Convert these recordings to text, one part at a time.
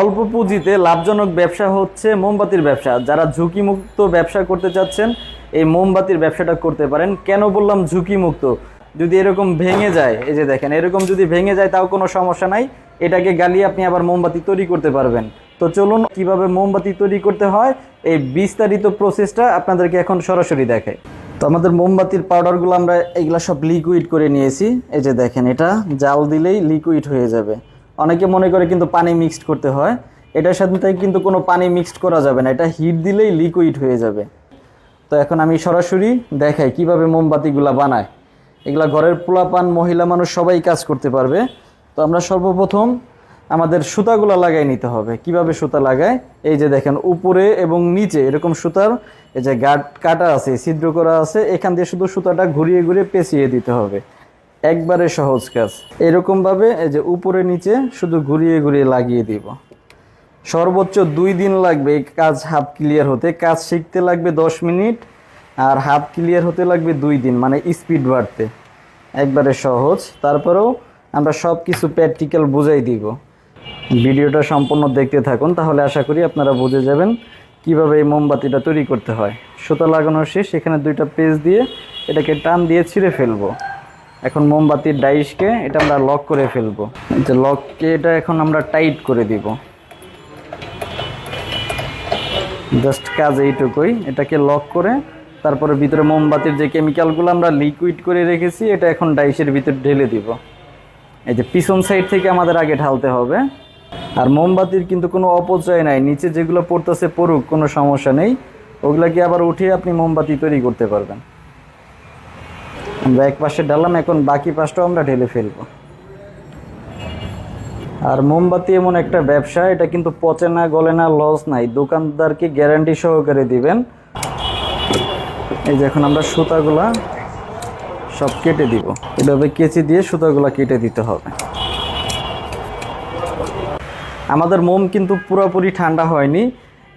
অল্প পুঁজিতে লাভজনক ব্যবসা হচ্ছে মোমবাতির ব্যবসা। যারা ঝুঁকিমুক্ত ব্যবসা করতে চাচ্ছেন এই মোমবাতির ব্যবসাটা করতে পারেন। কেন বললাম ঝুঁকিমুক্ত? যদি এরকম ভেঙে যায়, এই যে দেখেন এরকম যদি ভেঙে যায় তাও কোনো সমস্যা নাই, এটাকে গালিয়ে আপনি আবার মোমবাতি তৈরি করতে পারবেন। তো চলুন কিভাবে মোমবাতি তৈরি করতে হয় এই বিস্তারিত প্রসেসটা আপনাদেরকে এখন সরাসরি দেখাই। তো আমাদের মোমবাতির পাউডারগুলো আমরা এগুলা সব লিকুইড করে নিয়েছি। এই যে দেখেন এটা জাল দিলেই লিকুইড হয়ে যাবে। অনেকে মনে করে কিন্তু পানি মিক্সড করতে হয়, এটার সাথে কিন্তু কোনো পানি মিক্সড করা যাবে না, এটা হিট দিলেই লিকুইড হয়ে যাবে। তো এখন আমি সরাসরি দেখাই কিভাবে মোমবাতিগুলা বানায়। এগুলা ঘরের পোলাপান মহিলা মানুষ সবাই কাজ করতে পারবে। তো আমরা সর্বপ্রথম আমাদের সুতাগুলো লাগাই নিতে হবে। কিভাবে সুতা লাগায়, এই যে দেখেন উপরে এবং নিচে এরকম সুতার এই যে গাঁট কাটা আছে, ছিদ্র করা আছে, এখান দিয়ে শুধু সুতাটা ঘুরিয়ে ঘুরিয়ে পেঁচিয়ে দিতে হবে। একবারে সহজ কাজ। এরকমভাবে এই যে উপরে নিচে শুধু ঘুরিয়ে ঘুরিয়ে লাগিয়ে দিব। সর্বোচ্চ 2 দিন লাগবে এই কাজ হাফ ক্লিয়ার হতে। কাজ শিখতে লাগবে 10 মিনিট আর হাফ ক্লিয়ার হতে লাগবে 2 দিন, মানে স্পিড বাড়তে। একবারে সহজ। তারপরেও আমরা সব কিছু প্র্যাকটিক্যাল বুঝাই দিব। ভিডিওটা সম্পূর্ণ দেখতে থাকুন, তাহলে আশা করি আপনারা বুঝে যাবেন কিভাবে এই মোমবাতিটা তৈরি করতে হয়। সুতা লাগানো শেষ, এখানে 2টা পেজ দিয়ে এটাকে টান দিয়ে ছিঁড়ে ফেলবো। এখন মোমবাতির ডাইসকে এটা আমরা লক করে ফেলবো। যে লককে এটা এখন আমরা টাইট করে দিব। জাস্ট কাজ এইটুকুই। এটাকে লক করে তারপরে ভিতরে মোমবাতির যে কেমিক্যালগুলো আমরা লিকুইড করে রেখেছি এটা এখন ডাইসের ভিতরে ঢেলে দিব। এই যে পিছন সাইড থেকে আমাদের আগে ঢালতে হবে। আর মোমবাতির কিন্তু কোনো অপচয় নাই, নিচে যেগুলো পড়তেছে পড়ুক, কোনো সমস্যা নেই। ওগুলাকে আবার উঠিয়ে আপনি মোমবাতি তৈরি করতে পারবেন। আমরা এক পাশে ঢাললাম, এখন বাকি পাশটাও আমরা ঢেলে ফেলবো। আর মোমবাতি এমন একটা ব্যবসা, এটা কিন্তু পচে না, গলে না, লস নাই। দোকানদারকে গ্যারান্টি সহকারে দিবেন। এই যে এখন আমরা সুতাগুলা সব কেটে দিব। এভাবে কেচি দিয়ে সুতাগুলা কেটে দিতে হবে। আমাদের মোম কিন্তু পুরোপুরি ঠান্ডা হয়নি।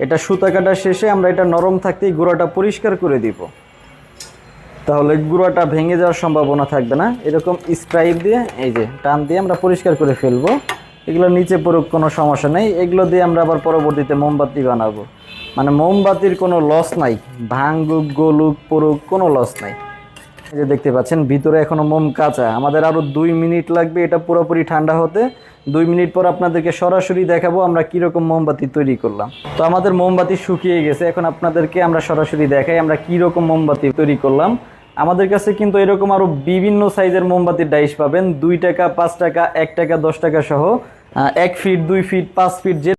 এটা সুতা কাটা শেষে আমরা এটা নরম থাকতেই গুঁড়াটা পরিষ্কার করে দিব, তাহলে গুঁড়াটা ভেঙে যাওয়ার সম্ভাবনা থাকবে না। এরকম স্প্রাইট দিয়ে এই যে টান দিয়ে আমরা পরিষ্কার করে ফেলবো। এগুলো নিচে পড়ুক, কোনো সমস্যা নেই। এগুলো দিয়ে আমরা আবার পরবর্তীতে মোমবাতি বানাবো। মানে মোমবাতির কোনো লস নাই, ভাঙুক গলুক পড়ুক কোনো লস নাই। এই যে দেখতে পাচ্ছেন ভিতরে এখনো মোম কাঁচা। আমাদের আরও 2 মিনিট লাগবে এটা পুরোপুরি ঠান্ডা হতে। 2 মিনিট পর আপনাদেরকে সরাসরি দেখাবো আমরা কীরকম মোমবাতি তৈরি করলাম। তো আমাদের মোমবাতি শুকিয়ে গেছে, এখন আপনাদেরকে আমরা সরাসরি দেখাই আমরা কীরকম মোমবাতি তৈরি করলাম। আমাদের কাছে কিন্তু এরকম আরও বিভিন্ন সাইজের মোমবাতির ডাইস পাবেন, 2 টাকা, 5 টাকা, 1 টাকা, 10 টাকা সহ 1 ফিট, 2 ফিট, 5 ফিট যে